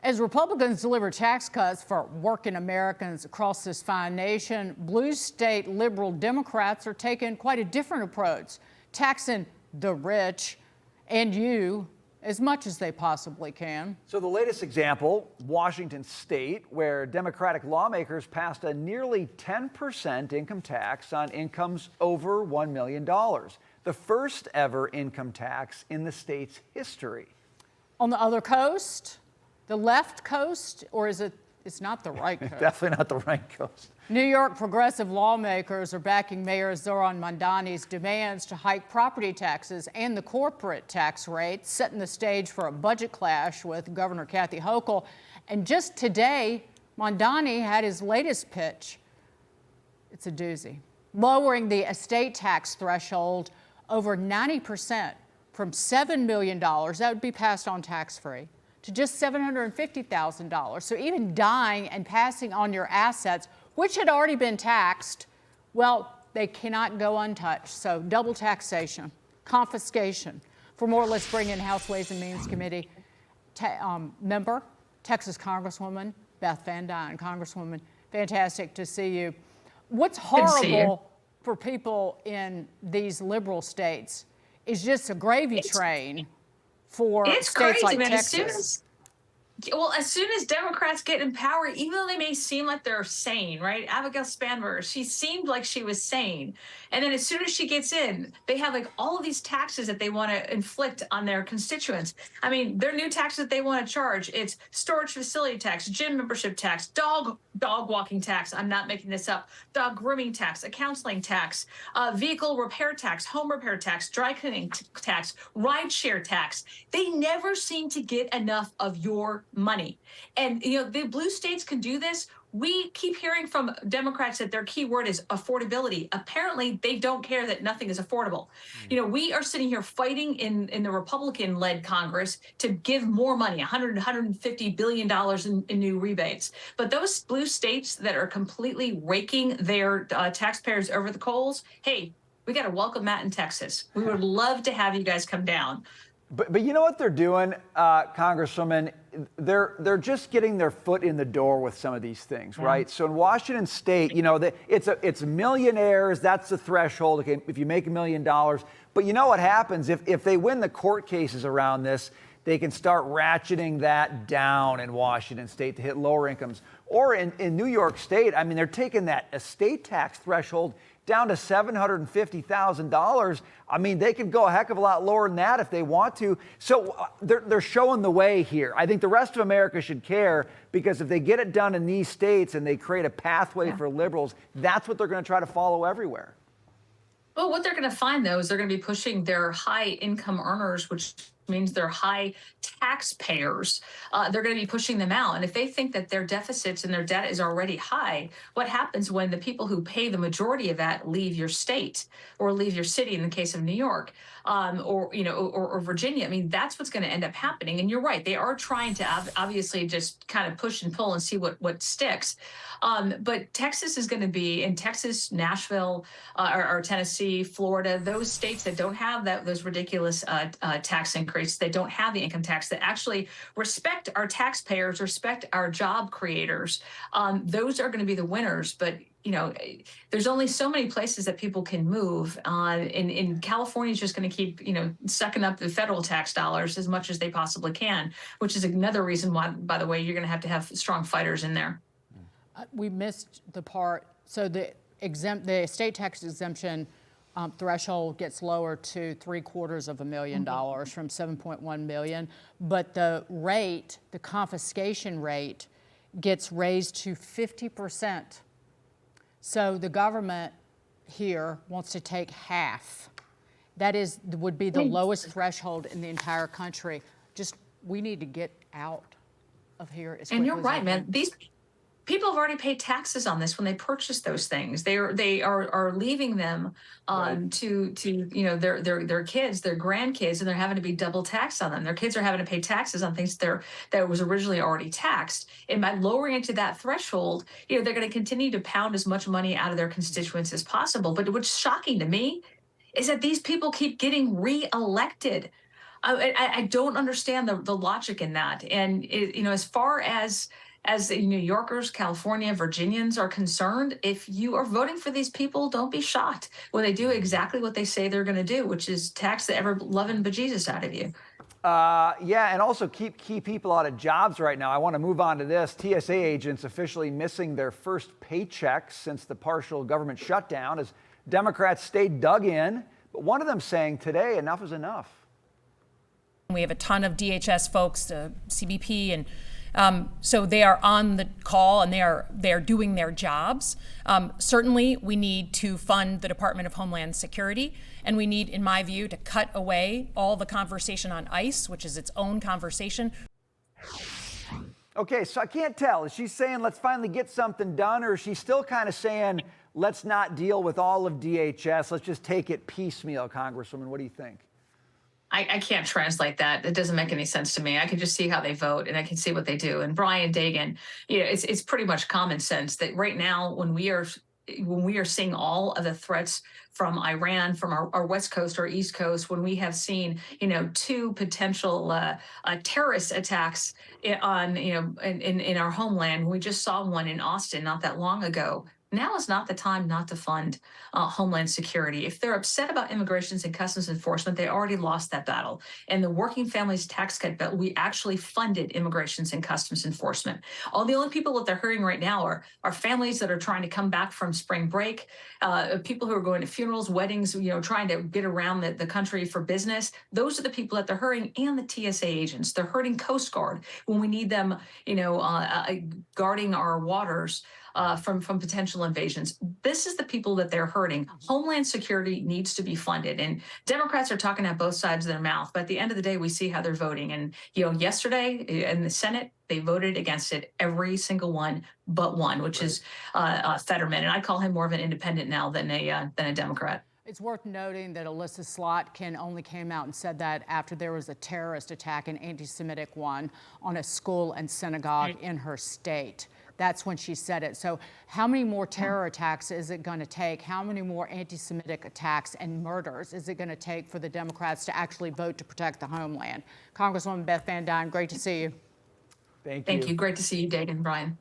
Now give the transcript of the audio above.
As Republicans deliver tax cuts for working Americans across this fine nation, blue state liberal Democrats are taking quite a different approach, taxing the rich and you as much as they possibly can. So the latest example, Washington State, where Democratic lawmakers passed a nearly 10% income tax on incomes over $1 million, the first ever income tax in the state's history. On the other coast, the left coast, or is it? It's not the right coast. Definitely not the right coast. New York progressive lawmakers are backing Mayor Zohran Mamdani's demands to hike property taxes and the corporate tax rate, setting the stage for a budget clash with Governor Kathy Hochul. And just today, Mamdani had his latest pitch. It's a doozy. Lowering the estate tax threshold over 90% from $7 million, that would be passed on tax-free, to just $750,000. So even dying and passing on your assets, which had already been taxed, well, they cannot go untouched. So double taxation, confiscation. For more, let's bring in House Ways and Means Committee member, Texas Congresswoman Beth Van Duyne. Congresswoman, fantastic to see you. What's horrible for people in these liberal states is just a gravy train for states like Texas. As soon as Democrats get in power, even though they may seem like they're sane, right? Abigail Spanberger, she seemed like she was sane. And then as soon as she gets in, they have like all of these taxes that they want to inflict on their constituents. I mean, their new taxes that they want to charge, it's storage facility tax, gym membership tax, dog walking tax, I'm not making this up, dog grooming tax, a counseling tax, vehicle repair tax, home repair tax, dry cleaning tax, rideshare tax. They never seem to get enough of your money. And, you know, the blue states can do this. We keep hearing from Democrats that their key word is affordability. Apparently, they don't care that nothing is affordable. You know, we are sitting here fighting in the Republican-led Congress to give more money, $150 billion in new rebates. But those blue states that are completely raking their taxpayers over the coals, hey, we got to welcome that in Texas. We would love to have you guys come down. But you know what they're doing, Congresswoman? They're just getting their foot in the door with some of these things, right? So in Washington State, you know, it's millionaires. That's the threshold. Okay, if you make $1 million. But you know what happens if they win the court cases around this? They can start ratcheting that down in Washington State to hit lower incomes. Or in New York State, I mean, they're taking that estate tax threshold down to $750,000. I mean, they could go a heck of a lot lower than that if they want to. So they're showing the way here. I think the rest of America should care, because if they get it done in these states and they create a pathway for liberals, that's what they're going to try to follow everywhere. Well, what they're going to find, though, is they're going to be pushing their high income earners, which means they're high taxpayers. They're going to be pushing them out. And if they think that their deficits and their debt is already high, what happens when the people who pay the majority of that leave your state or leave your city, in the case of New York, or Virginia? I mean, that's what's going to end up happening. And you're right. They are trying to obviously just kind of push and pull and see what sticks. But Texas is going to be, in Texas, Nashville, or Tennessee, Florida, those states that don't have those ridiculous tax increases, they don't have the income tax, that actually respect our taxpayers, respect our job creators. Those are going to be the winners. But you know, there's only so many places that people can move. In California is just going to keep, sucking up the federal tax dollars as much as they possibly can, which is another reason why, by the way, you're going to have strong fighters in there. We missed the part. So the estate tax exemption threshold gets lowered to $750,000 from $7.1 million, but the rate, the confiscation rate, gets raised to 50%. So the government here wants to take half. That would be the lowest threshold in the entire country. We need to get out of here as quickly as we can. And you're right, man. These people have already paid taxes on this when they purchased those things. They are leaving them to their kids, their grandkids, and they're having to be double taxed on them. Their kids are having to pay taxes on things that was originally already taxed. And by lowering it to that threshold, they're going to continue to pound as much money out of their constituents as possible. But what's shocking to me is that these people keep getting reelected. I don't understand the logic in that. And as far as the New Yorkers, California, Virginians are concerned, if you are voting for these people, don't be shocked when they do exactly what they say they're going to do, which is tax the ever-loving bejesus out of you. Yeah, and also keep key people out of jobs right now. I want to move on to this. TSA agents officially missing their first paychecks since the partial government shutdown as Democrats stayed dug in. But one of them saying today, enough is enough. We have a ton of DHS folks, CBP, and so they are on the call and they are doing their jobs. Certainly, we need to fund the Department of Homeland Security, and we need, in my view, to cut away all the conversation on ICE, which is its own conversation. Okay, so I can't tell. Is she saying let's finally get something done, or is she still kind of saying let's not deal with all of DHS, let's just take it piecemeal, Congresswoman? What do you think? I can't translate that. It doesn't make any sense to me. I can just see how they vote and I can see what they do. And Brian Dagan, it's pretty much common sense that right now when we are seeing all of the threats from Iran, from our West Coast, our East Coast, when we have seen, 2 potential terrorist attacks on, in our homeland. We just saw one in Austin not that long ago. Now is not the time not to fund Homeland Security. If they're upset about immigrations and customs enforcement, they already lost that battle. And the Working Families Tax Cut bill, we actually funded immigrations and customs enforcement. The only people that they're hurting right now are families that are trying to come back from spring break, people who are going to funerals, weddings, trying to get around the country for business. Those are the people that they're hurting, and the TSA agents. They're hurting Coast Guard when we need them, guarding our waters from potential invasions. This is the people that they're hurting. Homeland Security needs to be funded. And Democrats are talking out both sides of their mouth. But at the end of the day, we see how they're voting. And, yesterday in the Senate, they voted against it, every single one but one, which is Fetterman. And I call him more of an independent now than a Democrat. It's worth noting that Alyssa Slotkin only came out and said that after there was a terrorist attack, an anti-Semitic one, on a school and synagogue in her state. That's when she said it. So how many more terror attacks is it going to take? How many more anti-Semitic attacks and murders is it going to take for the Democrats to actually vote to protect the homeland? Congresswoman Beth Van Duyne, great to see you. Thank you. Thank you. Great to see you, Dagan, Brian.